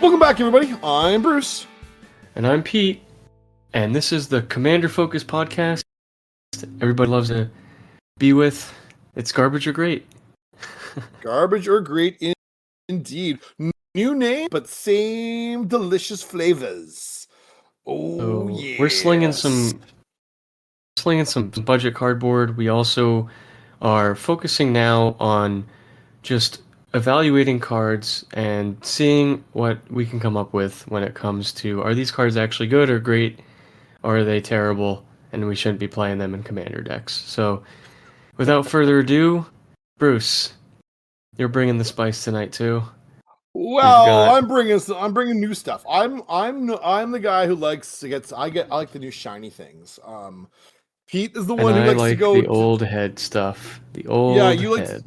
Welcome back, everybody. I'm Bruce. And I'm Pete. And this is the Commander Focus podcast everybody loves to be with. It's garbage or great. Garbage or great indeed. New name, but same delicious flavors. Oh, yeah. We're slinging some budget cardboard. We also are focusing now on just evaluating cards and seeing what we can come up with when it comes to, are these cards actually good or great, or are they terrible and we shouldn't be playing them in Commander decks. So without further ado, Bruce, you're bringing the spice tonight too. Well, I'm bringing new stuff. I'm the guy who likes to get. I like the new shiny things. Pete is the one who likes to go the old head stuff. The old head.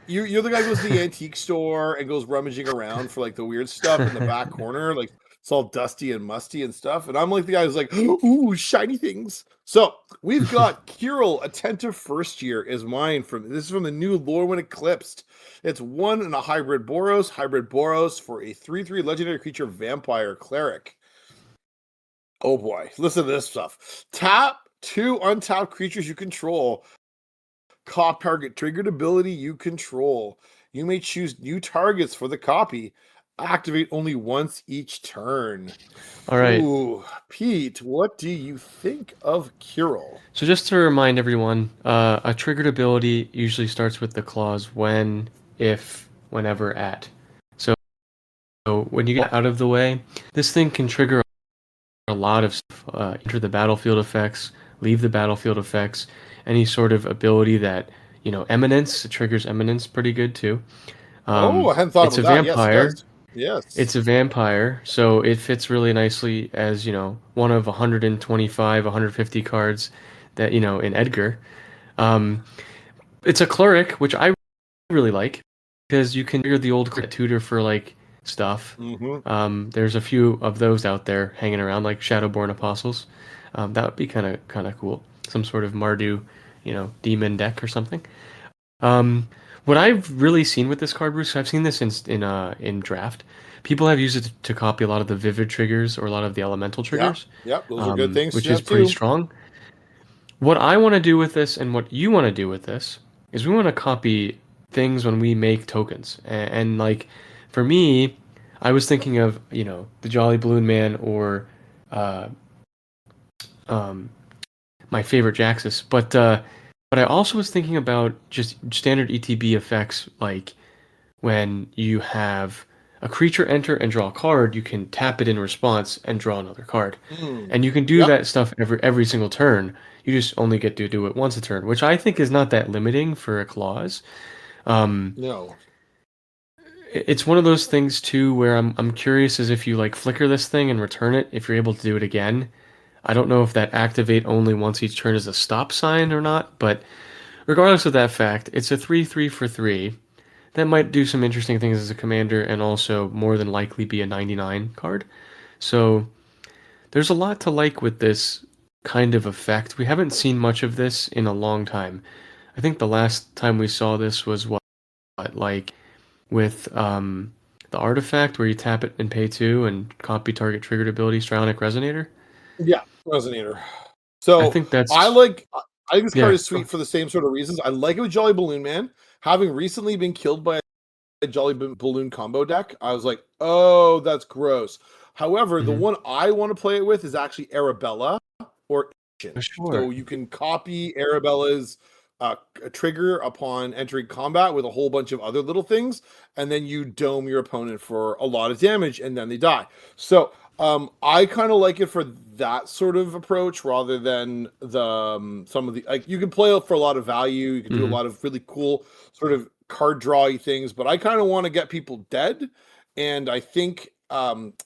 You're the guy who goes to the antique store and goes rummaging around for like the weird stuff in the back corner, like it's all dusty and musty and stuff. And I'm like the guy who's like, ooh, shiny things. So we've got Kirol Attentive First Year is mine this is from the new Lorwyn Eclipsed. It's 1 and a hybrid Boros for a 3/3 legendary creature vampire cleric. Oh boy, listen to this stuff. Tap 2 untapped creatures you control. Cop target triggered ability you control. You may choose new targets for the copy. Activate only once each turn. All right. Ooh, Pete, what do you think of Kirol? So just to remind everyone, a triggered ability usually starts with the clause when, if, whenever, at. So when you get out of the way, this thing can trigger a lot of stuff. Enter the battlefield effects, leave the battlefield effects, any sort of ability that, Eminence, it triggers Eminence pretty good too. I hadn't thought about that. It's a vampire. Yes. It's a vampire, so it fits really nicely as, one of 125, 150 cards that, in Edgar. It's a cleric, which I really like, because you can trigger the old tutor for, like, stuff. Mm-hmm. There's a few of those out there hanging around, like Shadowborn Apostles. That would be kind of cool. Some sort of Mardu, demon deck or something. What I've really seen with this card, Bruce, I've seen this in draft. People have used it to copy a lot of the vivid triggers or a lot of the elemental triggers. Yeah, those are good things. Which is pretty strong. What I want to do with this and what you want to do with this is we want to copy things when we make tokens. And like, for me, I was thinking of, the Jolly Balloon Man or my favorite Jaxus. But I also was thinking about just standard ETB effects, like when you have a creature enter and draw a card, you can tap it in response and draw another card. And you can do that stuff every single turn. You just only get to do it once a turn, which I think is not that limiting for a clause. No. It's one of those things too where I'm curious as if you like flicker this thing and return it, if you're able to do it again. I don't know if that activate only once each turn is a stop sign or not, but regardless of that fact, it's a 3/3 for 3. That might do some interesting things as a commander and also more than likely be a 99 card. So there's a lot to like with this kind of effect. We haven't seen much of this in a long time. I think the last time we saw this was like with the artifact where you tap it and pay 2 and copy target triggered ability, Strionic Resonator. Yeah, Resonator. So I think this card is sweet for the same sort of reasons. I like it with Jolly Balloon Man. Having recently been killed by a Jolly Balloon combo deck, I was like, oh, that's gross. However, the one I want to play it with is actually Arabella or Ancient. Sure. So you can copy Arabella's a trigger upon entering combat with a whole bunch of other little things, and then you dome your opponent for a lot of damage, and then they die. So I kind of like it for that sort of approach rather than the some of the, like, you can play it for a lot of value. You can do a lot of really cool sort of card drawy things, but I kind of want to get people dead, and I think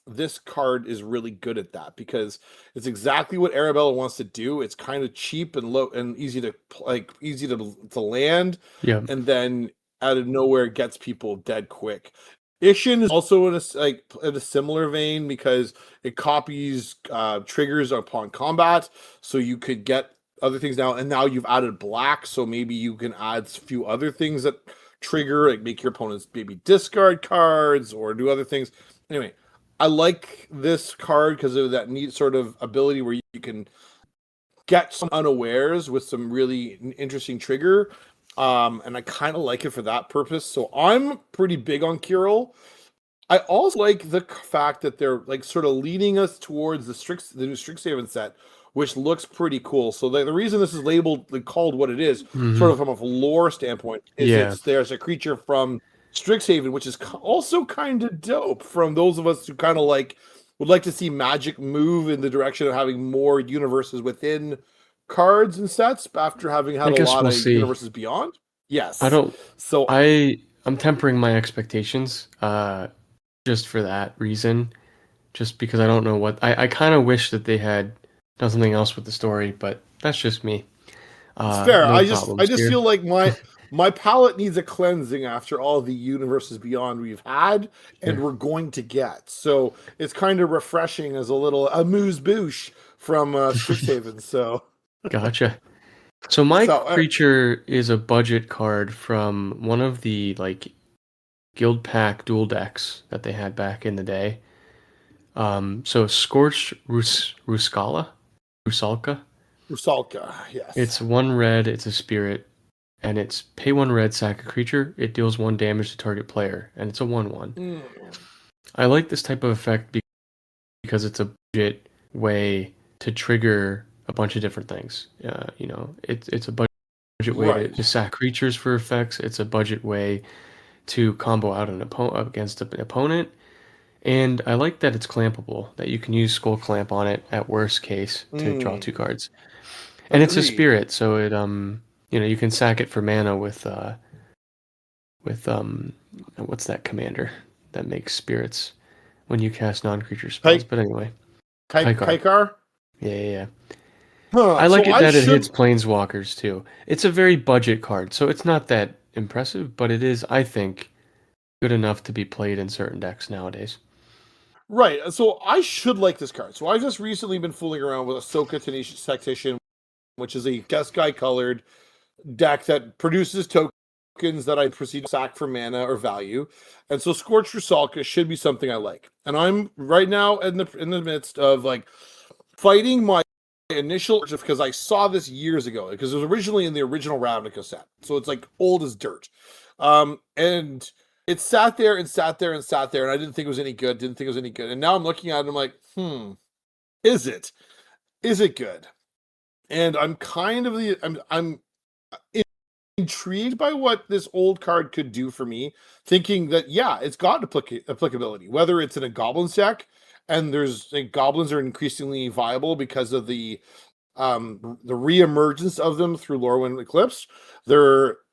this card is really good at that because it's exactly what Arabella wants to do. It's kind of cheap and low and easy to land, and then out of nowhere gets people dead quick. Ishin is also in a similar vein because it copies triggers upon combat, so you could get other things now. And now you've added black, so maybe you can add a few other things that trigger, like make your opponents maybe discard cards or do other things. Anyway, I like this card because of that neat sort of ability where you can get some unawares with some really interesting trigger. And I kind of like it for that purpose. So I'm pretty big on Kirol. I also like the fact that they're like sort of leading us towards the new Strixhaven set, which looks pretty cool. So the reason this is labeled like, called what it is, sort Hmm. of from a lore standpoint, is Yeah, there's a creature from Strixhaven, which is also kind of dope. From those of us who kind of like would like to see Magic move in the direction of having more universes within cards and sets after having I had a guess lot we'll of see. universes beyond. I Yes. don't. So I'm tempering my expectations, just for that reason. Just because I don't know what I kind of wish that they had done something else with the story, but that's just me. it's fair. No I problems just here. feel like my palate needs a cleansing after all the universes beyond we've had and Sure. we're going to get. So it's kind of refreshing as a little amuse bouche from Strixhaven. So Gotcha. So my so creature is a budget card from one of the like guild pack dual decks that they had back in the day. So Scorched Rusalka. Rusalka, yes. It's one red, it's a spirit, and it's pay one red, sack a creature. It deals one damage to target player, and it's a 1/1. Mm, I like this type of effect because it's a budget way to trigger a bunch of different things. It's a budget way to right. sack creatures for effects. It's a budget way to combo out an opponent against an opponent. And I like that it's clampable, that you can use Skull Clamp on it at worst case to draw Mm, 2 cards. And it's a agreed. spirit, so you can sack it for mana with what's that commander that makes spirits when you cast non-creature spells. Kai, But anyway, Kaikar. Kaikar? Yeah, yeah, yeah. Huh. I like So it I that it hits should planeswalkers too. It's a very budget card, so it's not that impressive, but it is, I think, good enough to be played in certain decks nowadays. right. So I should like this card. So I've just recently been fooling around with Ahsoka Tenacious Tactician, which is a Jeskai colored deck that produces tokens that I proceed to sack for mana or value. And so Scorched Rusalka should be something I like. And I'm right now in the midst of like fighting my initial urge because I saw this years ago because it was originally in the original Ravnica set. So it's like old as dirt. And it sat there and sat there and sat there, and I didn't think it was any good, didn't think it was any good. And now I'm looking at it and I'm like, is it? Is it good? And I'm kind of the I'm intrigued by what this old card could do for me, thinking that yeah, it's got applicability, whether it's in a goblins deck, and there's like goblins are increasingly viable because of the reemergence of them through Lorwyn Eclipse.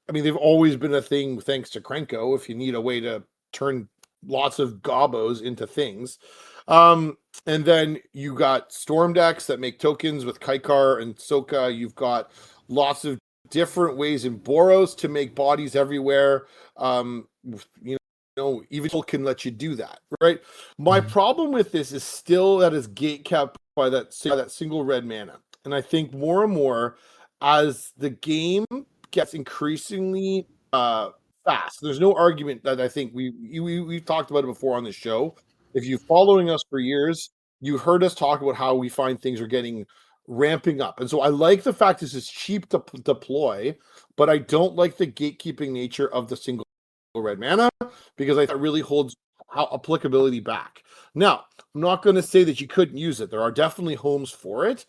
I mean, they've always been a thing thanks to Krenko. If you need a way to turn lots of gobos into things, and then you got storm decks that make tokens with Kaikar and Soka. You've got lots of different ways in Boros to make bodies everywhere. You even can let you do that, right? My Mhm. problem with this is still that it's gate kept by that single red mana. And I think more and more as the game gets increasingly fast, there's no argument that I think we've talked about it before on the show. If you're following us for years, you've heard us talk about how we find things are getting ramping up. And so I like the fact this is cheap to deploy, but I don't like the gatekeeping nature of the single red mana because I thought it really holds applicability back. Now, I'm not going to say that you couldn't use it. There are definitely homes for it,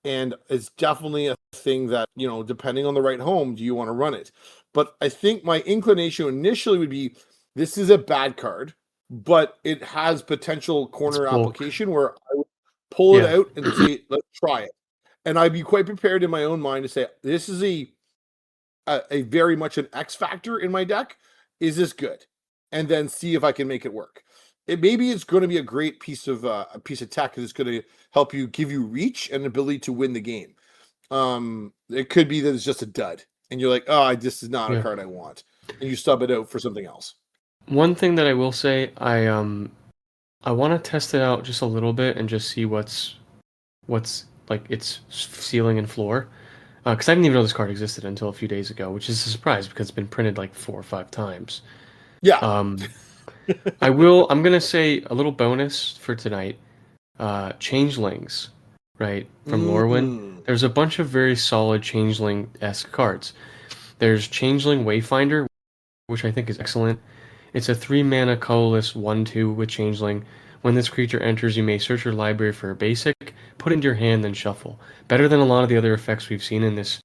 and it's definitely a thing that, depending on the right home, do you want to run it? But I think my inclination initially would be this is a bad card, but it has potential It's corner bulk. application where I would pull it Yeah. out and say, let's try it. And I'd be quite prepared in my own mind to say, this is a very much an X factor in my deck. Is this good? And then see if I can make it work. Maybe it's going to be a great piece of tech because it's going to help you give you reach and ability to win the game. It could be that it's just a dud, and you're like, oh, this is not a Yeah. card I want, and you sub it out for something else. One thing that I will say, I want to test it out just a little bit and just see what's like its ceiling and floor. Because I didn't even know this card existed until a few days ago, which is a surprise because it's been printed like 4 or 5 times. Yeah, Um, I'm gonna say a little bonus for tonight. Changelings, right, from Lorwyn. Mm, There's a bunch of very solid Changeling-esque cards. There's Changeling Wayfinder, which I think is excellent. It's a 3 mana colorless 1/2 with Changeling. When this creature enters, you may search your library for a basic, put it into your hand, then shuffle. Better than a lot of the other effects we've seen in this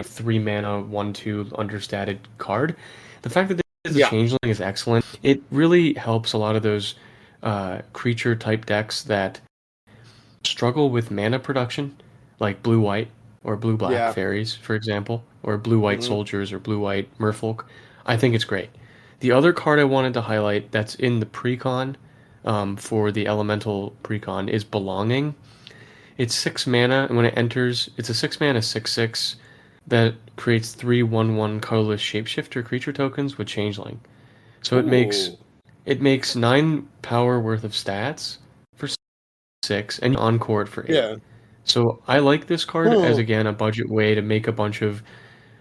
3 mana 1/2 understated card. The fact that this is a yeah, Changeling is excellent. It really helps a lot of those creature type decks that struggle with mana production, like blue white or blue black yeah. fairies, for example, or blue white Hmm. soldiers or blue white merfolk. I think it's great. The other card I wanted to highlight that's in the precon for the elemental precon is Belonging. It's 6 mana, and when it enters, it's a 6 mana 6/6 that creates 3/1/1 colorless shapeshifter creature tokens with Changeling. So Ooh, it makes 9 power worth of stats for 6, and you encore it for 8. yeah. So I like this card as Hmm. again a budget way to make a bunch of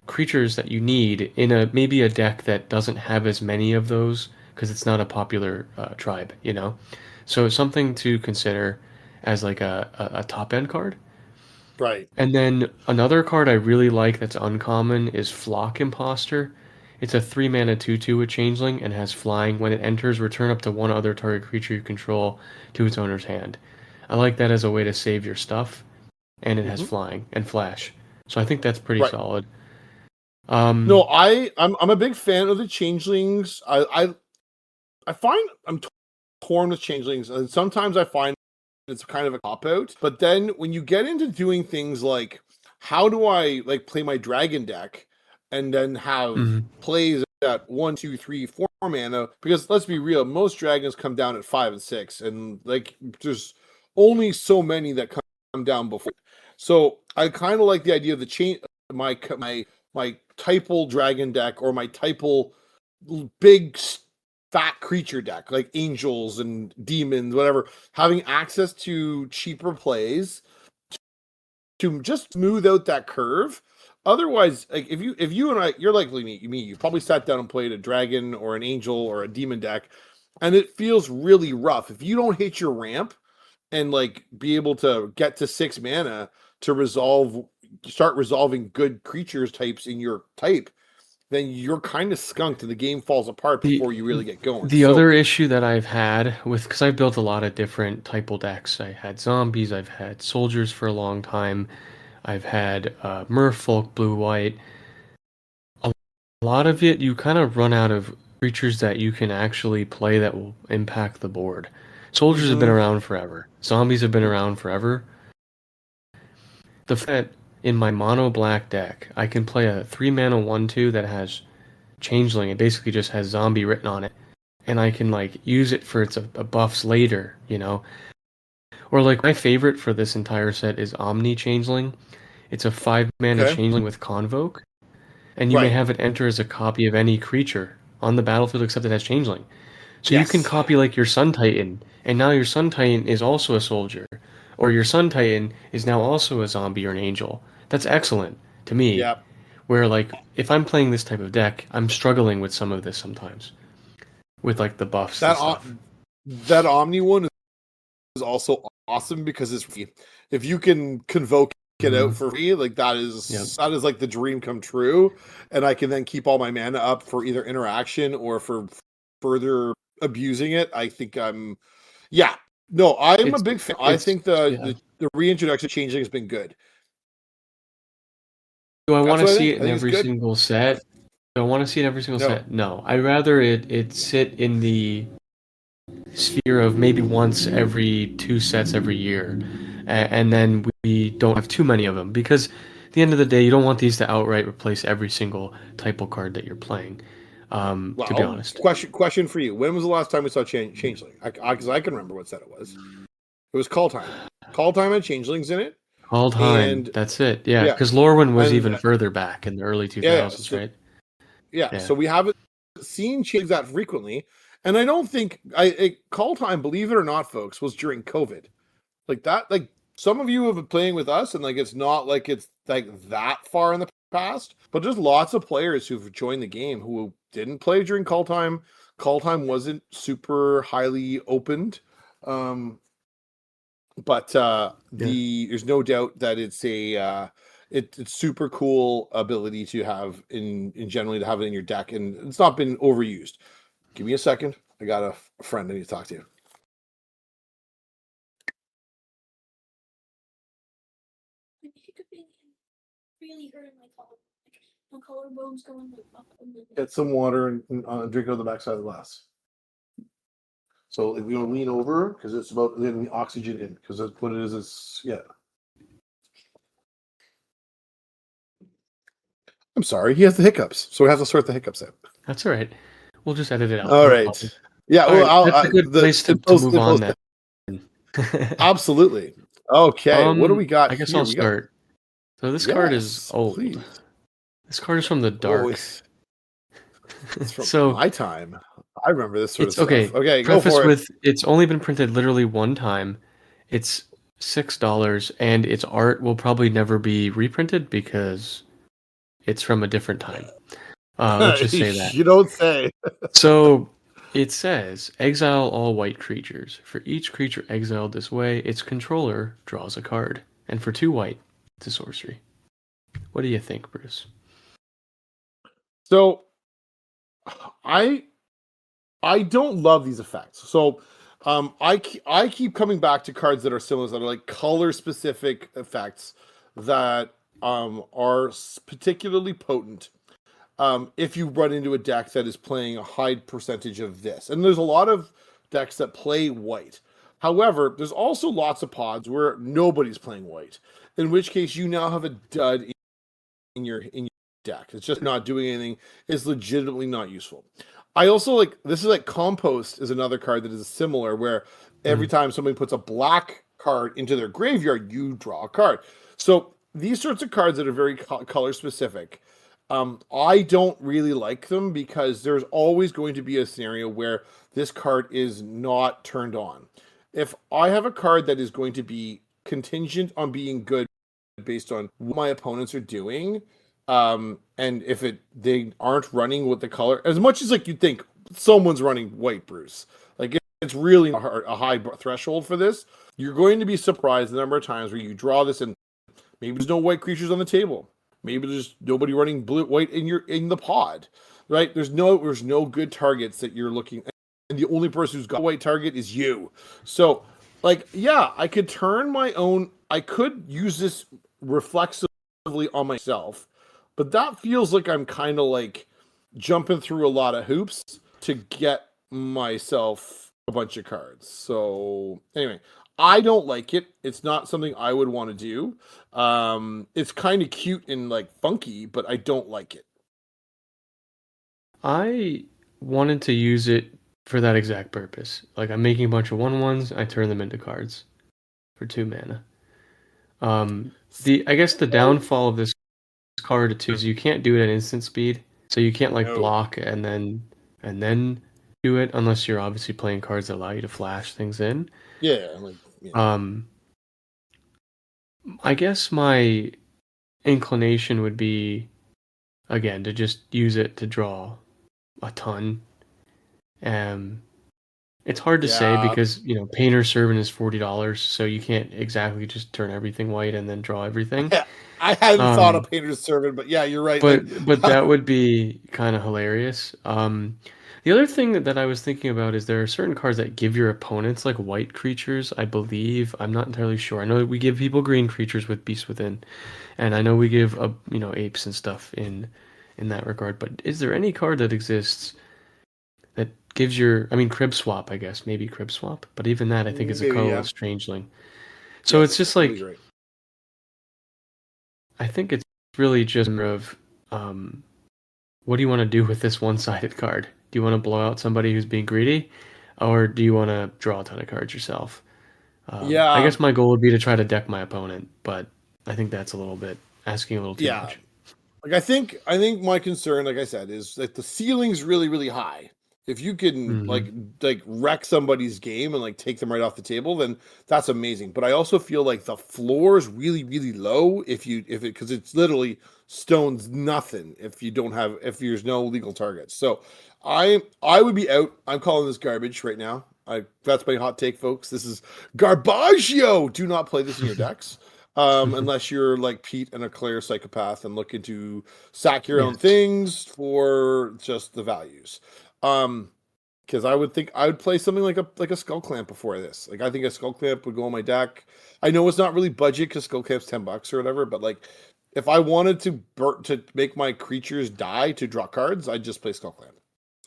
creatures that you need in a maybe a deck that doesn't have as many of those because it's not a popular tribe, you know. So something to consider as like a top end card. Right. And then another card I really like that's uncommon is Flock Imposter. It's a 3 mana 2/2 with Changeling and has flying. When it enters, return up to one other target creature you control to its owner's hand. I like that as a way to save your stuff, and it has Hmm. flying and flash. So I think that's pretty Right. solid. No, Um, I'm a big fan of the changelings. I find I'm torn with changelings, and sometimes I find it's kind of a cop out. But then when you get into doing things like how do I like play my dragon deck and then have mhm. plays at 1, 2, 3, 4 mana, because let's be real, most dragons come down at 5 and 6, and like there's only so many that come down before. So I kind of like the idea of the chain my typal dragon deck or my typal big fat creature deck like angels and demons, whatever, having access to cheaper plays to just smooth out that curve. Otherwise, like if you and I, you're like me, you probably sat down and played a dragon or an angel or a demon deck, and it feels really rough. If you don't hit your ramp and like be able to get to 6 mana to start resolving good creatures types in your type, then you're kind of skunked and the game falls apart The before you really get going. the So, other issue that I've had with because I've built a lot of different typal decks. I had zombies, I've had soldiers for a long time, I've had merfolk, blue white. A lot of it, you kind of run out of creatures that you can actually play that will impact the board. Soldiers have been mhm, around forever. Zombies have been around forever. The fact that in my mono black deck, I can play a 3 mana 1/2 that has changeling. It basically just has zombie written on it, and I can like use it for its buffs later, you know. Or like my favorite for this entire set is Omni Changeling. It's a 5 mana okay, changeling with Convoke, and you may right, have it enter as a copy of any creature on the battlefield except it has changeling. So you can yes, copy like your Sun Titan, and now your Sun Titan is also a soldier, or your Sun Titan is now also a zombie or an angel. That's excellent to me. yeah. Where like if I'm playing this type of deck, I'm struggling with some of this sometimes with like the buffs and That stuff. that Omni one is also awesome because it's free. If you can convoke it out Hmm. for free, like Yep. that is like the dream come true, and I can then keep all my mana up for either interaction or for further abusing it. I think I'm, yeah, no, I'm a It's big fan. I it's think yeah. the reintroduction changing has been good. Do I want That's to what I see think. it I in think it's every good. single set? Do I want to see it in every single No, set? No. I'd rather it sit in the sphere of maybe once every 2 sets every year, and then we don't have too many of them because at the end of the day, you don't want these to outright replace every single typo card that you're playing. To be well, honest, question for you. When was the last time we saw Changeling? Because I can remember what set it was. It was Call Time. Call Time had Changelings in it, all time. and That's it. Yeah, yeah, because Lorwyn was and even further back in the early yeah. 2000s, So right? yeah, Yeah. so we haven't seen change that frequently, and I don't think Call Time, believe it or not, folks, was during COVID. Like that, like some of you have been playing with us, and like it's like that far in the past, but there's lots of players who've joined the game who didn't play during Call Time. Call time wasn't super highly opened. But Yeah. there's no doubt that it's super cool ability to have in generally to have it in your deck, and it's not been overused. Give me a second. I got a friend I need to talk to. Really hurting my collar. My collarbone's going up. Get some water and drink out of the backside of the glass. So if you want to lean over, because it's about letting the oxygen in, because that's what it is. It's yeah. I'm sorry, he has the hiccups, so we have to sort the hiccups out. That's all right. We'll just edit it out. All No right. problem. Yeah. All Well, right, that's a good place to move on then. Absolutely. Okay. What do we got I guess here? I'll start. So this card is old. Please. This card is from the Oh, dark. it's from So my time. I remember this sort of it's stuff. okay. Okay, go Preface for it. with it's only been printed literally one time. It's $6, and its art will probably never be reprinted because it's from a different time. Let's just say that. You don't say. So it says exile all white creatures. For each creature exiled this way, its controller draws a card. And for 2 white, it's a sorcery. What do you think, Bruce? So I don't love these effects. So I keep coming back to cards that are similar, that are like color specific effects that are particularly potent. If you run into a deck that is playing a high percentage of this, and there's a lot of decks that play white. However, there's also lots of pods where nobody's playing white, in which case you now have a dud in your deck. It's just not doing anything. It's legitimately not useful. I also like this is like Compost is another card that is similar, where every time somebody puts a black card into their graveyard, you draw a card. So these sorts of cards that are very color specific, I don't really like them because there's always going to be a scenario where this card is not turned on. If I have a card that is going to be contingent on being good based on what my opponents are doing, and if they aren't running with the color as much as like you'd think someone's running white, Bruce, like it's really a high threshold for this. You're going to be surprised the number of times where you draw this and maybe there's no white creatures on the table. Maybe there's nobody running white in the pod, right? There's no good targets that you're looking at, and the only person who's got a white target is you. So, like, yeah, I could turn my own. I could use this reflexively on myself, but that feels like I'm kind of like jumping through a lot of hoops to get myself a bunch of cards. So anyway, I don't like it. It's not something I would want to do. It's kind of cute and like funky, but I don't like it. I wanted to use it for that exact purpose. Like I'm making a bunch of 1/1s, I turn them into cards for 2 mana. I guess the downfall of this card too is you can't do it at instant speed, so you can't like block and then do it unless you're obviously playing cards that allow you to flash things in. Yeah, like yeah. I guess my inclination would be again to just use it to draw a ton. It's hard to say because Painter's Servant is $40, so you can't exactly just turn everything white and then draw everything. Yeah, I hadn't thought of Painter's Servant, but yeah, you're right. But that would be kind of hilarious. The other thing that I was thinking about is there are certain cards that give your opponents like white creatures, I believe. I'm not entirely sure. I know we give people green creatures with Beast Within, and I know we give apes and stuff in that regard. But is there any card that exists that gives Crib Swap, I guess, maybe Crib Swap, but even that I think is a colorless Changeling. So it's just like I think it's really just of what do you want to do with this one-sided card? Do you want to blow out somebody who's being greedy, or do you want to draw a ton of cards yourself? I guess my goal would be to try to deck my opponent, but I think that's a little bit asking a little too much. Like I think my concern, like I said, is that the ceiling's really, really high. If you can like wreck somebody's game and like take them right off the table, then that's amazing. But I also feel like the floor is really, really low because it's literally stones nothing if there's no legal targets. So I would be out. I'm calling this garbage right now. That's my hot take, folks. This is garbaggio. Do not play this in your decks. Unless you're like Pete and a clear psychopath and looking to sack your own Yes. things for just the values. Because I would think I would play something like a skull clamp before this. Like I think a skull clamp would go on my deck. I know it's not really budget because skull clamp's $10 or whatever, but like if I wanted to make my creatures die to draw cards, I'd just play skull clamp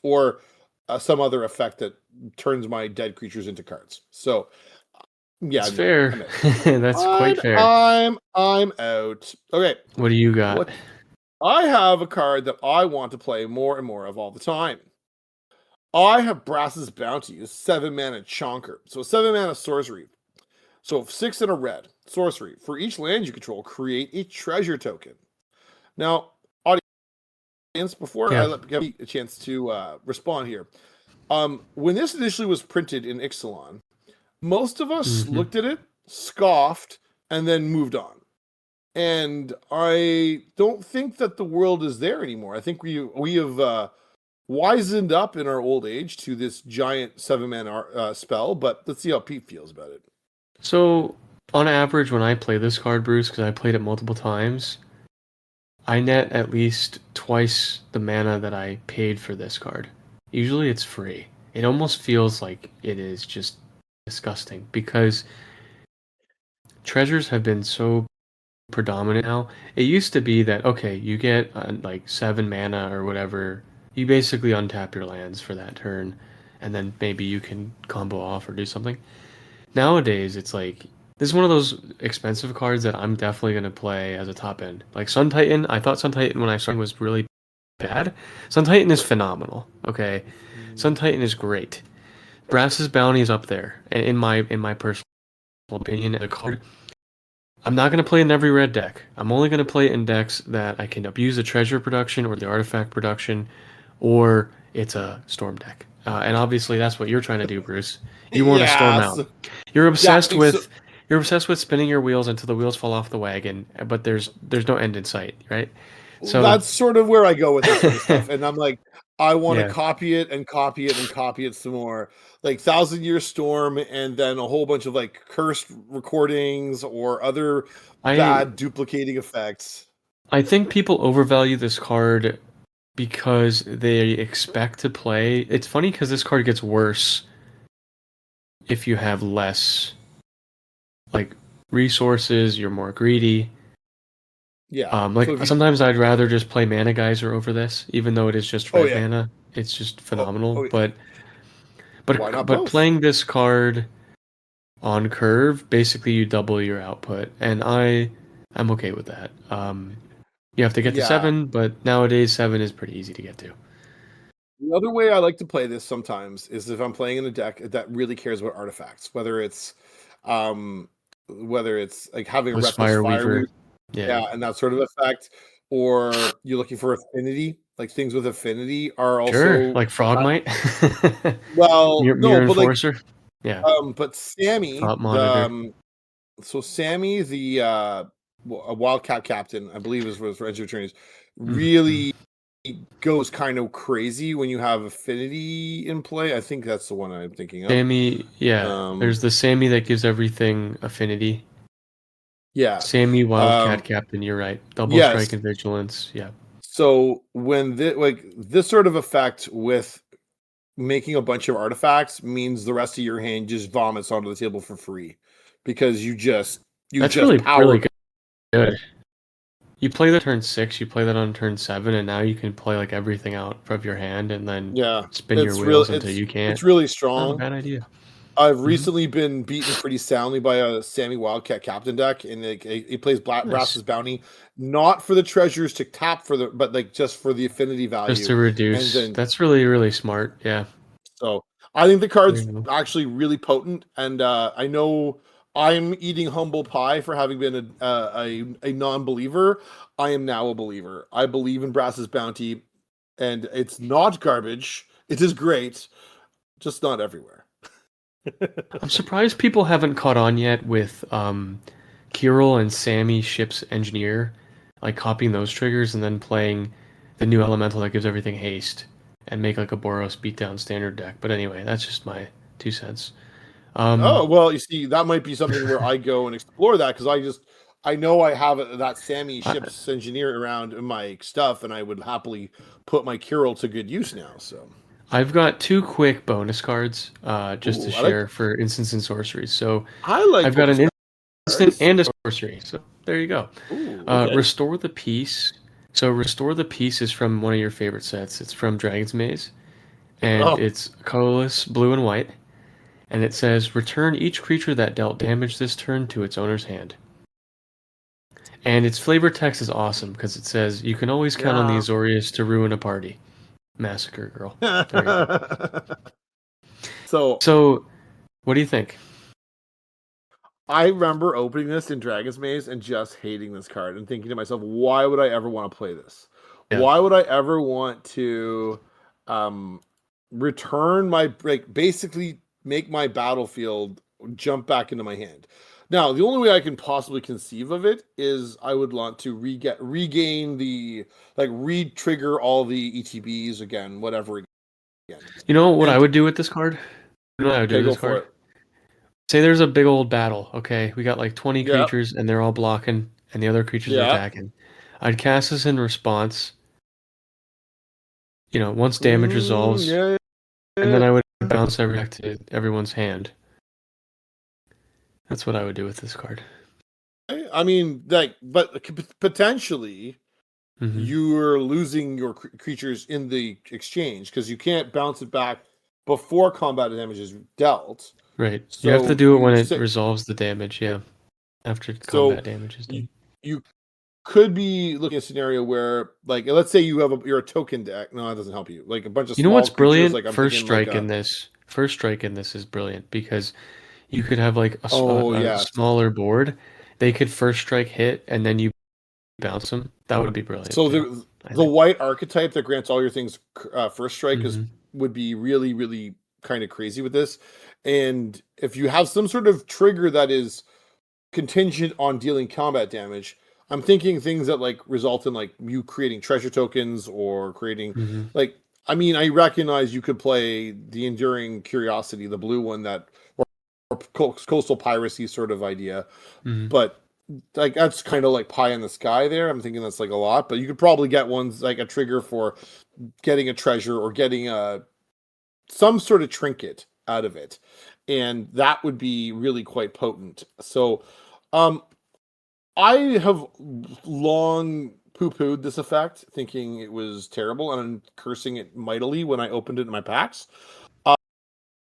or some other effect that turns my dead creatures into cards. So yeah, It's no, fair. I'm out. That's quite fair. I'm out. Okay, What do you got? what I have a card that I want to play more and more of all the time. I have Brass's Bounty, a 7-mana chonker. So 7-mana sorcery. So 6 and a red sorcery. For each land you control, create a treasure token. Now, audience, before I give you a chance to respond here, when this initially was printed in Ixalan, most of us looked at it, scoffed, and then moved on. And I don't think that the world is there anymore. I think we have wizened up in our old age to this giant 7-mana spell, but let's see how Pete feels about it. So, on average, when I play this card, Bruce, because I played it multiple times, I net at least twice the mana that I paid for this card. Usually it's free. It almost feels like it is just disgusting because treasures have been so predominant now. It used to be that, okay, you get like 7 mana or whatever. You basically untap your lands for that turn, and then maybe you can combo off or do something. Nowadays, it's like, this is one of those expensive cards that I'm definitely going to play as a top end. Like Sun Titan, I thought Sun Titan when I started was really bad. Sun Titan is phenomenal, okay? Sun Titan is great. Brass's Bounty is up there, in my personal opinion, as a card. I'm not going to play in every red deck. I'm only going to play in decks that I can abuse the treasure production or the artifact production, or it's a storm deck. And obviously that's what you're trying to do, Bruce. You want to storm out. You're obsessed you're obsessed with spinning your wheels until the wheels fall off the wagon, but there's no end in sight, right? So that's sort of where I go with this sort of stuff. And I'm like, I want to Yeah. copy it and copy it and copy it some more. Like 1,000-Year Storm and then a whole bunch of like cursed recordings or other bad duplicating effects. I think people overvalue this card because they expect to play. It's funny because this card gets worse if you have less like resources, you're more greedy. Yeah. Like sometimes I'd rather just play Mana Geyser over this, even though it is just red mana. It's just phenomenal. But playing this card on curve, basically you double your output, and I'm okay with that. You have to get to 7, but nowadays 7 is pretty easy to get to. The other way I like to play this sometimes is if I'm playing in a deck that really cares about artifacts, whether it's like having a Restless Fire Weaver, and that sort of effect, or you're looking for affinity, like things with affinity are also like Frogmite. Well, Mirror but Enforcer. But Sammy, so Sammy, the Wildcat Captain, I believe is for Edge of Attorneys, really goes kind of crazy when you have affinity in play. I think that's the one I'm thinking of. Sammy, there's the Sammy that gives everything affinity. Yeah. Sammy Wildcat Captain, you're right. Double strike and vigilance. Yeah. So when this sort of effect with making a bunch of artifacts means the rest of your hand just vomits onto the table for free because that's really good. You play that turn 6, you play that on turn 7, and now you can play like everything out of your hand and then spin your wheels until you can't. It's really strong. Not a bad idea. I've recently been beaten pretty soundly by a Sammy Wildcat Captain deck, and he plays Brass's Bounty, not for the treasures to tap but like just for the affinity value, just to reduce. That's really, really smart. Yeah. So I think the card's actually really potent, and I know I'm eating humble pie for having been a non-believer. I am now a believer. I believe in Brass's Bounty, and it's not garbage. It is great, just not everywhere. I'm surprised people haven't caught on yet with Kirol and Sammy Ship's Engineer, like copying those triggers and then playing the new elemental that gives everything haste, and make like a Boros beatdown standard deck. But anyway, that's just my 2 cents. Oh, well, you see, that might be something where I go and explore that because I know I have that Sammy I, ship's engineer around in my stuff, and I would happily put my Kirol to good use now. So, I've got 2 quick bonus cards just to ooh, share for instants and sorceries. So I like I've got bonus an instant cards. and a sorcery. So there you go. Ooh, okay. Restore the Peace. So Restore the Peace is from one of your favorite sets. It's from Dragon's Maze, and Oh, it's colorless, blue and white. And it says, return each creature that dealt damage this turn to its owner's hand. And its flavor text is awesome because it says, you can always count on the yeah. Azorius to ruin a party. Massacre Girl. There you go. So So, what do you think? I remember opening this in Dragon's Maze and just hating this card and thinking to myself, why would I ever want to play this? Yeah. Why would I ever want to um, return my basically make my battlefield jump back into my hand? Now, the only way I can possibly conceive of it is I would want to regain the re-trigger all the ETBs again, whatever again. You know what I And would do with this card? You know what I would do okay, with go this for card? it. Say there's a big old battle, okay? We got like 20 Yeah, creatures and they're all blocking and the other creatures are yeah. attacking. I'd cast this in response, once damage Mm, resolves, yeah, and then yeah. I would bounce every back to everyone's hand. That's what I would do with this card. I mean, but potentially Hmm. you're losing your creatures in the exchange because you can't bounce it back before combat damage is dealt. Right. You have to So do it when you it sit. resolves the damage, yeah, after So combat damage is you, done. you could be looking at a scenario where, like, let's say you're a token deck. No, that doesn't help you. Like a bunch of You know small what's creatures. Like brilliant? I'm thinking, First strike in this is brilliant because you could have like oh a yes. smaller board. They could first strike hit and then you bounce them. That would be brilliant So too, I the think. white archetype that grants all your things first strike Hmm. would be really really kind of crazy with this, and if you have some sort of trigger that is contingent on dealing combat damage, I'm thinking things that like result in like you creating treasure tokens or creating Hmm. like I mean I recognize you could play the Enduring Curiosity, the blue one that or coastal piracy sort of idea, Hmm. but like that's kind of like pie in the sky there. I'm thinking that's like a lot, but you could probably get ones like a trigger for getting a treasure or getting a some sort of trinket out of it, and that would be really quite potent. So um I have long poo-pooed this effect, thinking it was terrible, and I'm cursing it mightily when I opened it in my packs.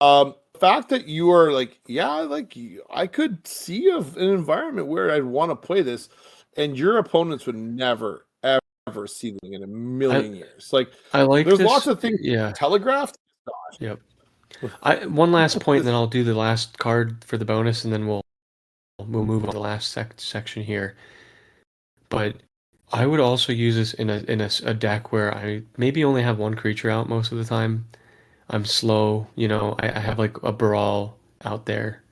The fact that you are like, yeah, like I could see an environment where I'd want to play this, and your opponents would never, ever see them in a I million years. Like, I like there's lots this. of things Yeah. telegraphed. Yep. I one last point, and then I'll do the last card for the bonus, and then we'll move on to the last section here. But I would also use this in a deck where I maybe only have one creature out most of the time. I'm slow, I have like a brawl out there,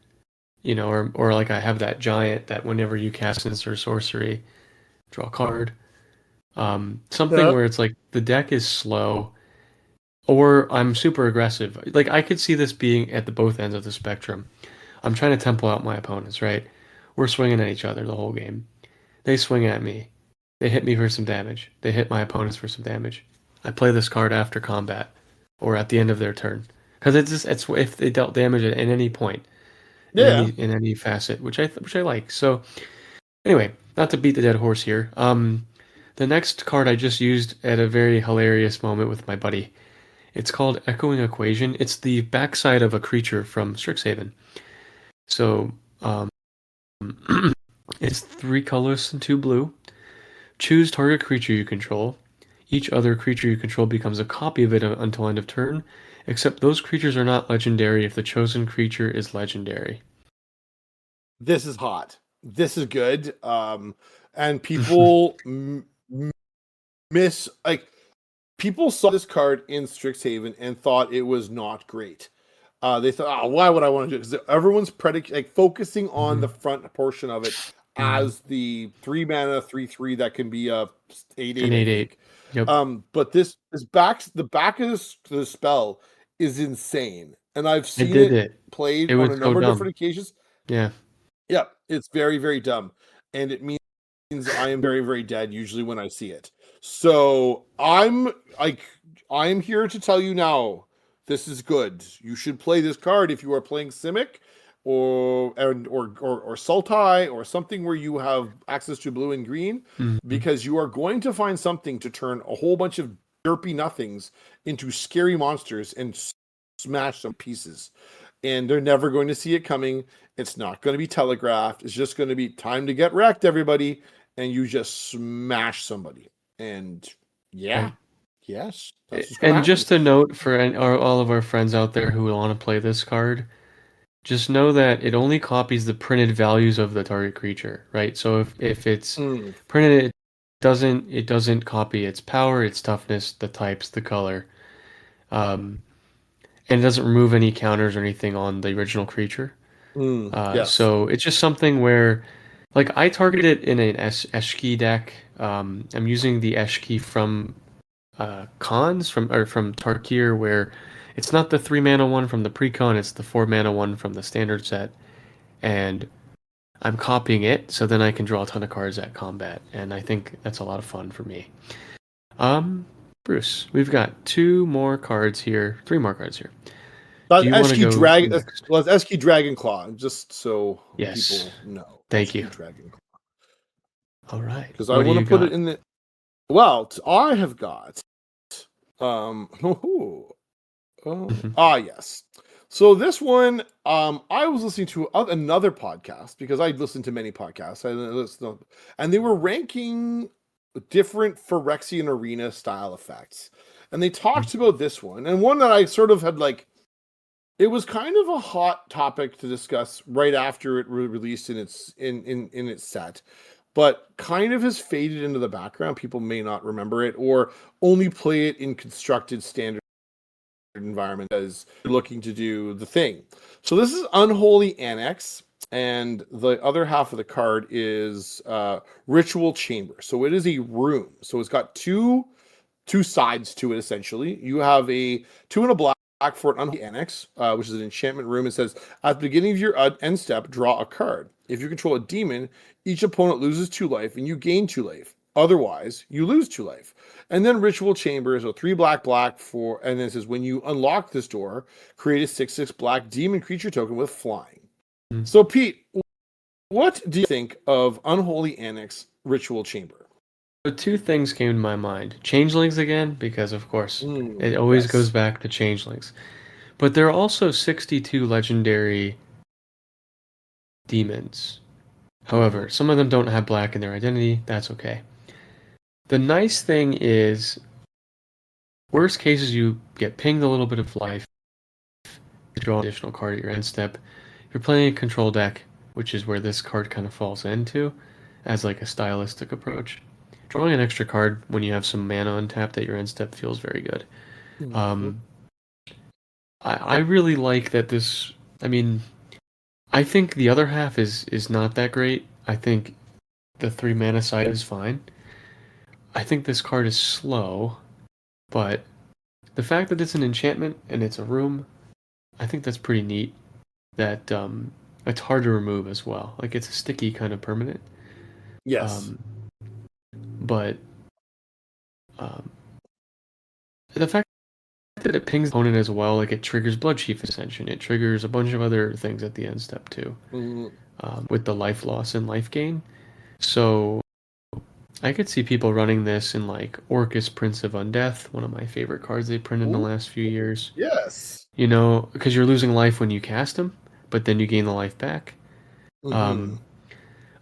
or like I have that giant that whenever you cast instant sorcery, draw a card. Something Yeah. where it's like the deck is slow, or I'm super aggressive. Like I could see this being at the both ends of the spectrum. I'm trying to tempo out my opponents, right? We're swinging at each other the whole game. They swing at me. They hit me for some damage. They hit my opponents for some damage. I play this card after combat or at the end of their turn because it's if they dealt damage in any point Yeah. in any facet, which I like. So anyway, not to beat the dead horse here. The next card I just used at a very hilarious moment with my buddy. It's called Echoing Equation. It's the backside of a creature from Strixhaven. So it's 3 colors and 2 blue. Choose target creature you control. Each other creature you control becomes a copy of it until end of turn, except those creatures are not legendary if the chosen creature is legendary. This is hot. This is good. And people miss like people saw this card in Strixhaven and thought it was not great. They thought, oh, why would I want to do it? Because everyone's focusing on Hmm. the front portion of it as the 3 mana 3/3 that can be a 8/8, An I 8/8. think. Yep. But this the back of the spell is insane, and I've I seen did it it. played It on was a so number of dumb. different occasions. Yeah. Yeah, it's very, very dumb, and it means I am very, very dead usually when I see it. So I am here to tell you now, this is good. You should play this card if you are playing Simic or Sultai or something where you have access to blue and green, Mhm. because you are going to find something to turn a whole bunch of derpy nothings into scary monsters and smash some pieces. And they're never going to see it coming. It's not going to be telegraphed. It's just going to be time to get wrecked, everybody. And you just smash somebody. And yeah, Right. yes, that's what's going to And happen. just a note for all of our friends out there who want to play this card, just know that it only copies the printed values of the target creature, right? So if it's Mm, printed, it doesn't copy its power, its toughness, the types, the color, um, and it doesn't remove any counters or anything on the original creature. yes. So it's just something where, like, I target it in an Eshki deck. I'm using the Eshki from cons from Tarkir, where it's not the 3 mana one from the pre-con, it's the 4 mana one from the standard set, and I'm copying it so then I can draw a ton of cards at combat, and I think that's a lot of fun for me. Um, Bruce, we've got three more cards here. Do That's you want to Eshki go Drag. next? Well, it's Eshki Dragonclaw, just so Yes. people know. Thank you. Eshki Dragonclaw. All right. Because I What do want you to put it got? in the. Well, I have got. Mhm. Yes. So this one, I was listening to another podcast because I listened to many podcasts. And they were ranking different Phyrexian arena style effects, and they talked about this one, and one that I sort of had like. It was kind of a hot topic to discuss right after it released in its set, but kind of has faded into the background. People may not remember it or only play it in constructed standard environment as you're looking to do the thing. So this is Unholy Annex, and the other half of the card is Ritual Chamber. So it is a room. So it's got two sides to it essentially. You have a 2 and a black for an Unholy Annex, which is an enchantment room. It says at the beginning of your end step, draw a card. If you control a demon, each opponent loses 2 life and you gain 2 life. Otherwise, you lose 2 life. And then Ritual Chamber is a 3 black for, and then it says when you unlock this door, create a 6/6 black demon creature token with flying. Mhm. So, Pete, what do you think of Unholy Annex Ritual Chamber? So two things came to my mind. Changelings again, because of course it always goes Yes. back to changelings. But there are also 62 legendary demons. Mhm. However, some of them don't have black in their identity. That's okay. The nice thing is, worst cases, you get pinged a little bit of life, draw an additional card at your end step. If you're playing a control deck, which is where this card kind of falls into, as like a stylistic approach, drawing an extra card when you have some mana untapped at your end step feels very good. Mhm. Um, I really like that this. I mean, I think the other half is not that great. I think the 3 mana side is fine. I think this card is slow, but the fact that it's an enchantment and it's a room, I think that's pretty neat. That it's hard to remove as well. Like it's a sticky kind of permanent. Yes. Um, but um, the fact that it pings the opponent as well, like it triggers Blood Chief Ascension, it triggers a bunch of other things at the end step too, Mhm. with the life loss and life gain. So I could see people running this in like Orcus Prince of Undeath, one of my favorite cards they printed in the Ooh, last few years. yes. You know, because you're losing life when you cast them, but then you gain the life back. Mhm. Um,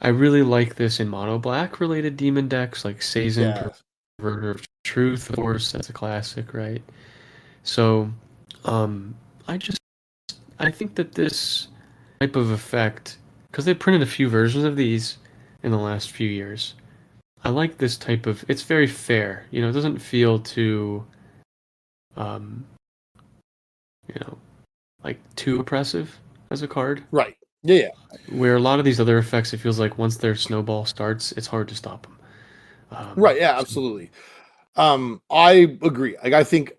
I really like this in mono black related demon decks like Sazin, Yeah. Perverter of Truth, of course, that's a classic, right? So, um, I just I think that this type of effect, because they printed a few versions of these in the last few years. I like this type of. It's very fair. You know, it doesn't feel too, um, you know, like too oppressive as a card. Right. Yeah, Where a lot of these other effects, it feels like once their snowball starts, it's hard to stop them. right. Yeah, absolutely. I agree. Like, I think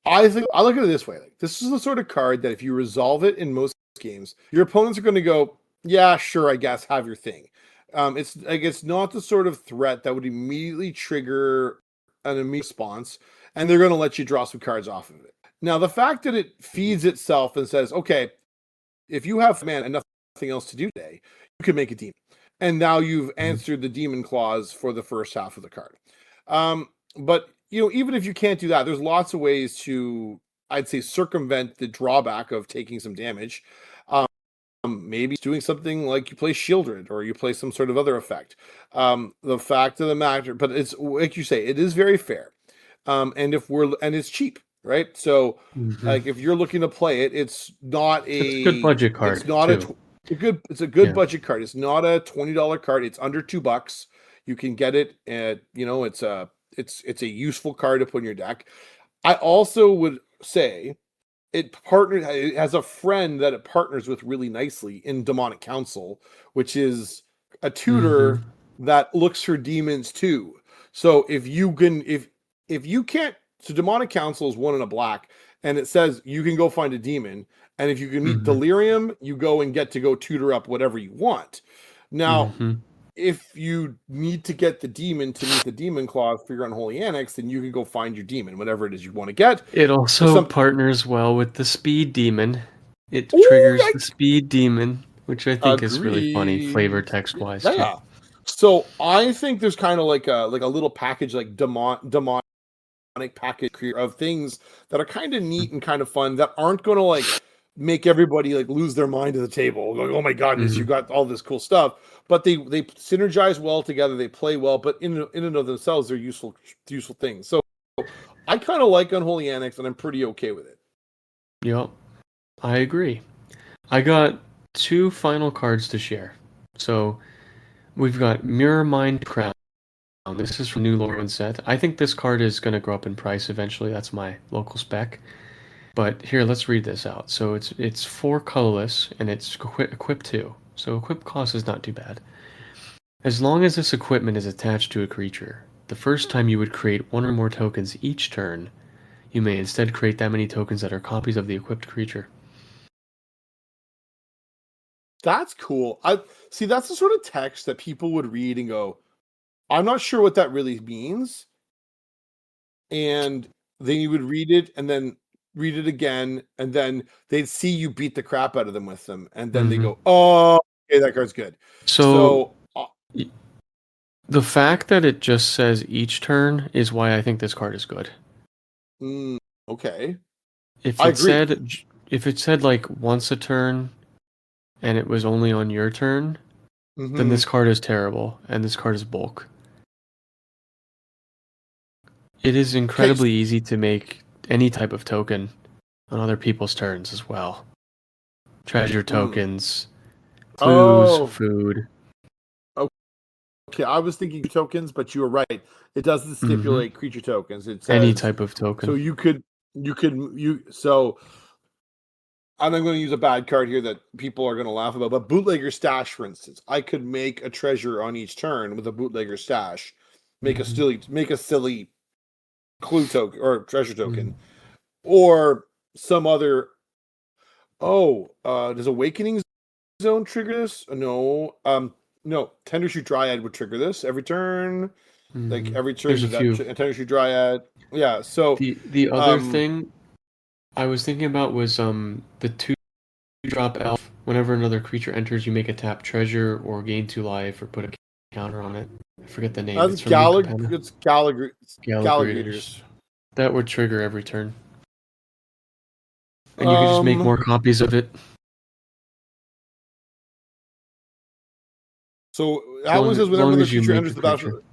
I look at it this way. Like, this is the sort of card that if you resolve it in most games, your opponents are going to go, "Yeah, sure, I guess, have your thing." It's not the sort of threat that would immediately trigger an immediate response, and they're going to let you draw some cards off of it. Now, the fact that it feeds itself and says, "Okay, if you have man and nothing else to do today, you can make a demon," and now you've Mhm. answered the demon clause for the first half of the card. But even if you can't do that, there's lots of ways to, I'd say, circumvent the drawback of taking some damage. Um, Maybe it's doing something like you play Shieldred or you play some sort of other effect. The fact of the matter, but it's like you say, it is very fair. And it's cheap, right? So, Mhm. like, if you're looking to play it, It's a good budget it's card not too. it's a good Yeah. budget card. It's not a $20 card. It's under $2. You can get it at, it's a useful card to put in your deck. I also would say it has a friend that it partners with really nicely in Demonic Council, which is a tutor Hmm. that looks for demons too. So if you can't, so Demonic Council is one in a black, and it says you can go find a demon, and if you can meet Hmm. Delirium, you go and get to go tutor up whatever you want. Now, Hmm. if you need to get the demon to meet the demon clause for your unholy annex, then you can go find your demon, whatever it is you want to get. It If also some partners well with the speed demon. It Oh, triggers the speed demon, which I think is really funny, flavor agreed. text wise too. Yeah. So I think there's kind of like a little package, like demonic package of things that are kind of neat and kind of fun that aren't going to like make everybody like lose their mind at the table, going, "Oh my goodness, you Hmm. got all this cool stuff." But they synergize well together. They play well, but in and of themselves, they're useful things. So I kind of like Unholy Annex, and I'm pretty okay with it. Yep, I agree. I got two final cards to share. So we've got Mirror Mind Crown. This is from new Lorwyn set. I think this card is going to go up in price eventually. That's my local spec. But here, let's read this out. So it's four colorless and it's equip two. So equip cost is not too bad. As long as this equipment is attached to a creature, the first time you would create one or more tokens each turn, you may instead create that many tokens that are copies of the equipped creature. That's cool. I see. That's the sort of text that people would read and go, "I'm not sure what that really means." And then you would read it and then read it again, and then they'd see you beat the crap out of them with them, and then they Hmm. go, "Oh, okay, that card's good." So So, y- the fact that it just says each turn is why I think this card is good. mm, okay, If I it agree. said if it said like once a turn and it was only on your turn, then Hmm. this card is terrible and this card is bulk. It is Okay. incredibly easy to make any type of token on other people's turns as well. Treasure Mm. tokens, clues, Oh, food. okay. I was thinking tokens, but you were right. It doesn't Hmm. stipulate creature tokens. It Any says type of so token. you so. And I'm going to use a bad card here that people are going to laugh about, but bootlegger stash, for instance, I could make a treasure on each turn with a bootlegger stash, Hmm. make a silly clue token or treasure Hmm. token, or some other. Oh, does Awakening Zone trigger this? No, no. Tender Shoot Dryad would trigger this every turn. Like Hmm. every turn There's a that few. Tender Shoot Dryad. Yeah. So, The other um, thing I was thinking about was the two drop elf. Whenever another creature enters, you make a tap treasure or gain two life or put a counter on it. I forget the name. It's from New Capenna. It's Gallagher, Gallagrators. Gallagher's. That would trigger every turn, and you could just make Um, more copies of it. So that one says whenever Long the as you creature make enters a the creature. battlefield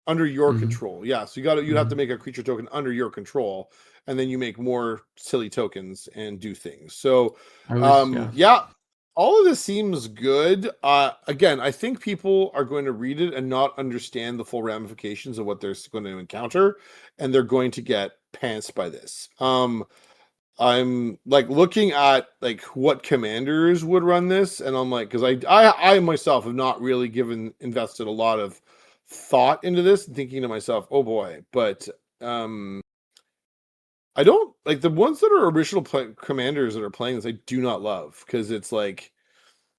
under your Hmm. control. Yeah, so you'd have to Hmm. make a creature token under your control, and then you make more silly tokens and do things. So, Yeah. yeah, all of this seems good. Again, I think people are going to read it and not understand the full ramifications of what they're going to encounter, and they're going to get pantsed by this. I'm like looking at like what commanders would run this, and I'm like, because I myself have not really invested a lot of thought into this, and thinking to myself, oh boy, but um, I don't like the ones that are original commanders that are playing this. I do not love because it's like,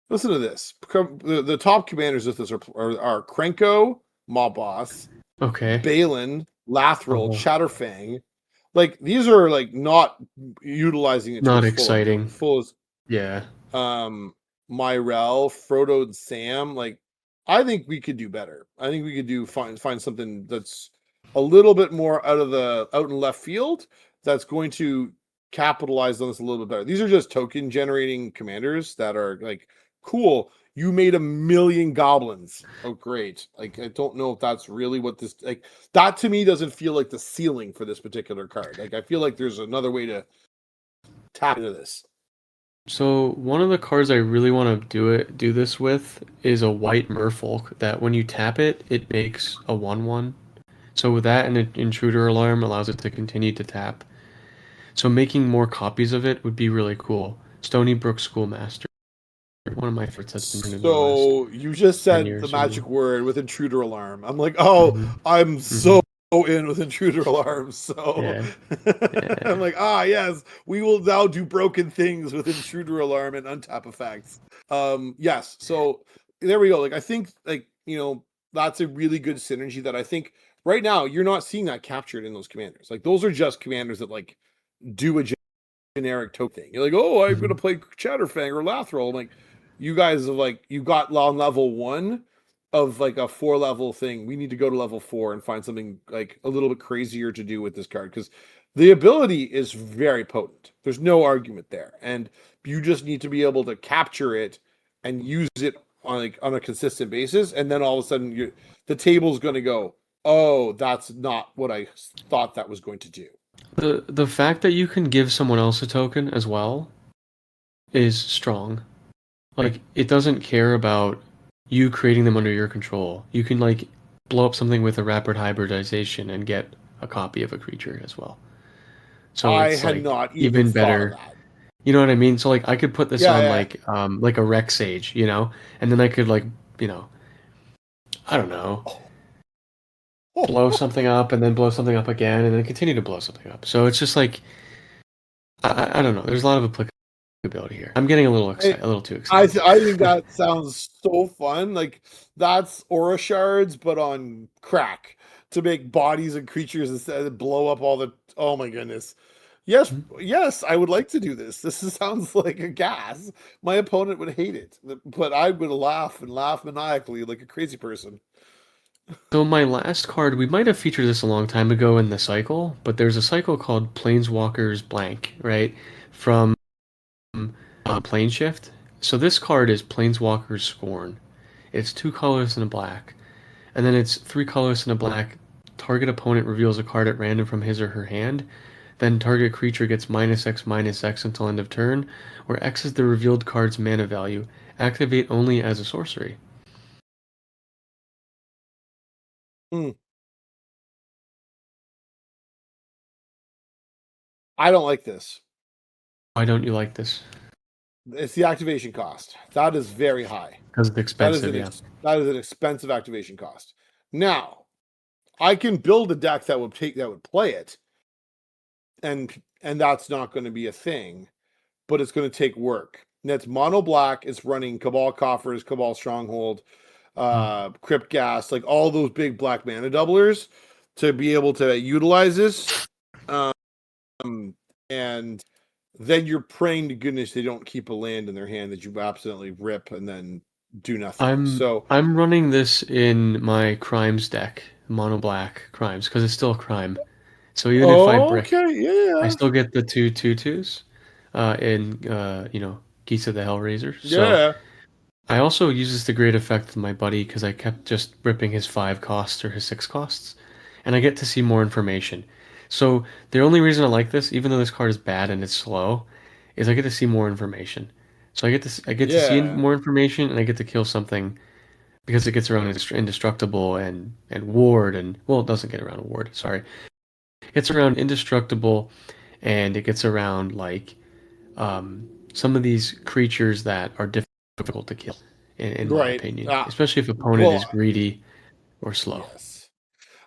listen to this. The top commanders of this are Krenko, Mob Boss, Okay. Balin, Lathril, Oh, Chatterfang. Like these are like not utilizing it to not its exciting. full Yeah. um Myrel, Frodo, and Sam. Like, I think we could do better. I think we could find something that's a little bit more out in left field that's going to capitalize on this a little bit better. These are just token generating commanders that are like, cool. You made 1,000,000 goblins. Oh, great. Like, I don't know if that's really what this like. That to me doesn't feel like the ceiling for this particular card. Like, I feel like there's another way to tap into this. So one of the cards I really want to do this with is a white merfolk that when you tap it, it makes a 1/1. So with that and an intruder alarm allows it to continue to tap. So making more copies of it would be really cool. Stony Brook Schoolmaster, one of my favorites that's been in the last So you just 10 said the years or more. magic word with intruder alarm. I'm like, oh, hmm I'm hmm so in with intruder alarm. So Yeah, I'm yeah. like, yes, we will now do broken things with intruder alarm and untap effects. Yes. So there we go. Like, I think like, that's a really good synergy that I think right now you're not seeing that captured in those commanders. Like, those are just commanders that like do a generic token thing. You're like, oh, I'm gonna hmm play Chatterfang or Lathril. I'm like, you guys have like, you got on level 1 of like a 4 level thing. We need to go to level 4 and find something like a little bit crazier to do with this card, because the ability is very potent. There's no argument there, and you just need to be able to capture it and use it on a consistent basis. And then all of a sudden, the table's going to go, oh, that's not what I thought that was going to do. The fact that you can give someone else a token as well is strong. Like it doesn't care about you creating them under your control. You can like blow up something with a rapid hybridization and get a copy of a creature as well. So I it's had like not even even thought of better. that. You know what I mean? So like I could put this Yeah, on yeah. like a Rec Sage, and then I could like, you know, I don't know, blow Oh, something up and then blow something up again and then continue to blow something up. So it's just like I don't know. There's a lot of applicability here. I'm getting a little I, excited, a little too excited. I think that sounds so fun. Like, that's aura shards, but on crack, to make bodies and creatures instead of blow up all the. Oh my goodness. Yes, yes, I would like to do this. Sounds like a gas. My opponent would hate it, but I would laugh and laugh maniacally like a crazy person. So my last card, we might have featured this a long time ago in the cycle, but there's a cycle called Planeswalkers Blank, right? From Plane Shift. So this card is Planeswalkers Scorn. It's 2 colors and a black. And then it's 3 colors and a black. Target opponent reveals a card at random from his or her hand. Then target creature gets -X until end of turn, where X is the revealed card's mana value. Activate only as a sorcery. Hmm. I don't like this. Why don't you like this? It's the activation cost. That is very high. Because it's expensive, yeah. That is an expensive activation cost. Now, I can build a deck that would play it, and that's not going to be a thing, but it's going to take work. And that's mono black. It's running Cabal Coffers, Cabal Stronghold, Mm. Crypt Gas, like all those big black mana doublers to be able to utilize this. And then you're praying to goodness they don't keep a land in their hand that you absolutely rip and then do nothing. I'm So, I'm running this in my crimes deck, mono black crimes, because it's still a crime. So even if I brick, okay, I yeah, still get the 2/2/2s in Geese of the Hellraiser. So yeah. I also use this to great effect with my buddy because I kept just ripping his 5 costs or his 6 costs, and I get to see more information. So the only reason I like this, even though this card is bad and it's slow, is I get to see more information. So I get to see Yeah. more information and I get to kill something because it gets around indestructible and ward and well, it doesn't get around ward. Sorry, it gets around indestructible and it gets around like some of these creatures that are difficult to kill, in my Right. opinion, especially if opponent is Well, greedy or slow. yes.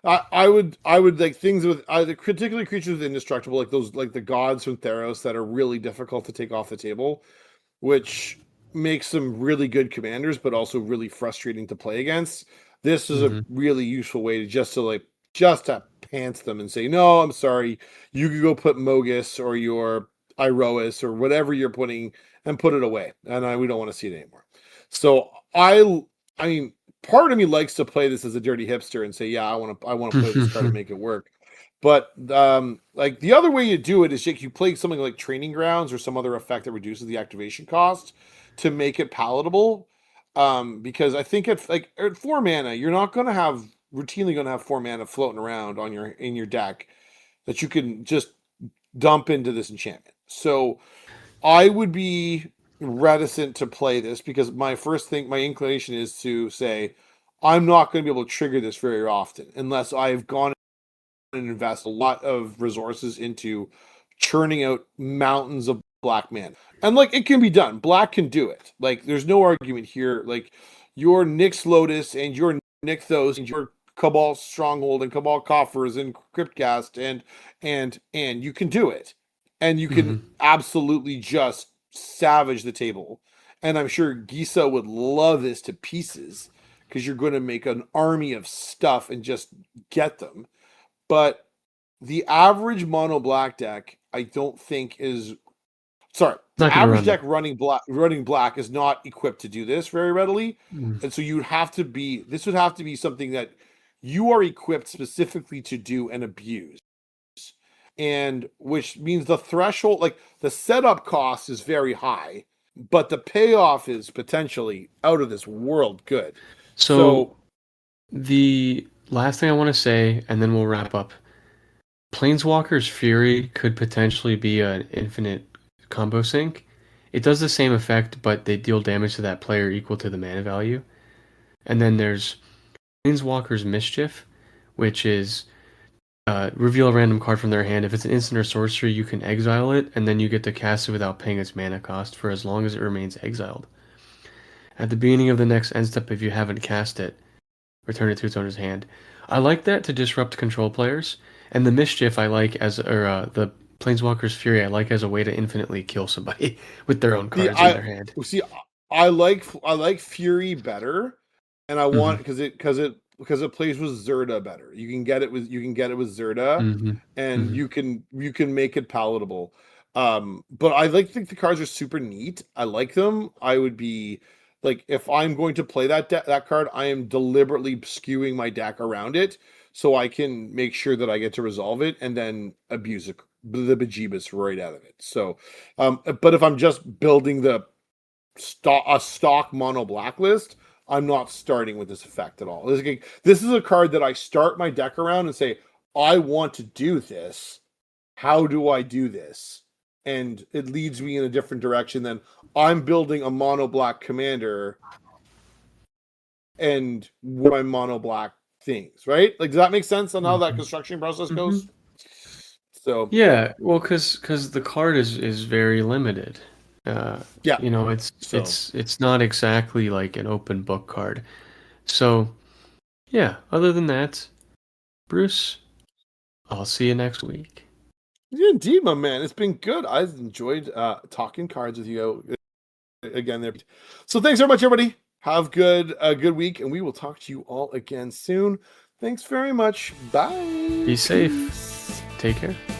I would like things with either particularly creatures with indestructible, like those, like the gods from Theros that are really difficult to take off the table, which makes them really good commanders, but also really frustrating to play against. This is a Hmm. really useful way to just to pants them and say, no, I'm sorry. You could go put Mogus or your Iroas or whatever you're putting and put it away. And we don't want to see it anymore. So I mean, part of me likes to play this as a dirty hipster and say, yeah, I want to play this card and make it work. But like the other way you do it is you play something like Training Grounds or some other effect that reduces the activation cost to make it palatable. Because I think at 4 mana, you're not going to have routinely going to have 4 mana floating around on in your deck that you can just dump into this enchantment. So I would be reticent to play this because my inclination is to say I'm not going to be able to trigger this very often unless I've gone and invest a lot of resources into churning out mountains of black mana. And like it can be done. Black can do it. Like there's no argument here. Like your Nyx Lotus and your Nykthos and your Cabal Stronghold and Cabal Coffers and Cryptcast and you can do it. And you can Hmm. absolutely just savage the table. And I'm sure Gisa would love this to pieces because you're going to make an army of stuff and just get them. But the average mono black deck, I don't think is sorry. Not The going to average run deck that. running black is not equipped to do this very readily, Mm. and so you'd have to be. This would have to be something that you are equipped specifically to do and abuse, and which means the threshold, like the setup cost, is very high, but the payoff is potentially out of this world good. So So the last thing I want to say, and then we'll wrap up. Planeswalker's Fury could potentially be an infinite combo sync. It does the same effect, but they deal damage to that player equal to the mana value. And then there's Planeswalker's Mischief, which is reveal a random card from their hand. If it's an instant or sorcery, you can exile it, and then you get to cast it without paying its mana cost for as long as it remains exiled. At the beginning of the next end step, if you haven't cast it, return it to its owner's hand. I like that to disrupt control players, and the Mischief I like the Planeswalker's Fury I like as a way to infinitely kill somebody with their own see, cards in their hand. I like Fury better, and I want Hmm. because it plays with Zerda better. You can get it with Zerda, Hmm. and Hmm. you can make it palatable. But I think the cards are super neat. I like them. I would be like if I'm going to play that card, I am deliberately skewing my deck around it so I can make sure that I get to resolve it and then abuse the bejeebus right out of it. So, but if I'm just building a stock mono blacklist, I'm not starting with this effect at all. This is a card that I start my deck around and say, I want to do this. How do I do this? And it leads me in a different direction than I'm building a mono black commander and my mono black things, right? Like, does that make sense on how that Hmm. construction process Hmm. goes? So, Yeah, well, because the card is very limited. Uh, yeah. you know, it's So, it's it's not exactly like an open book card. So yeah. Other than that, Bruce, I'll see you next week. yeah, indeed, my man. It's been good. I've enjoyed talking cards with you again there. So thanks very much, everybody. Have a good week, and we will talk to you all again soon. Thanks very much. Bye. Be safe. Peace. Take care.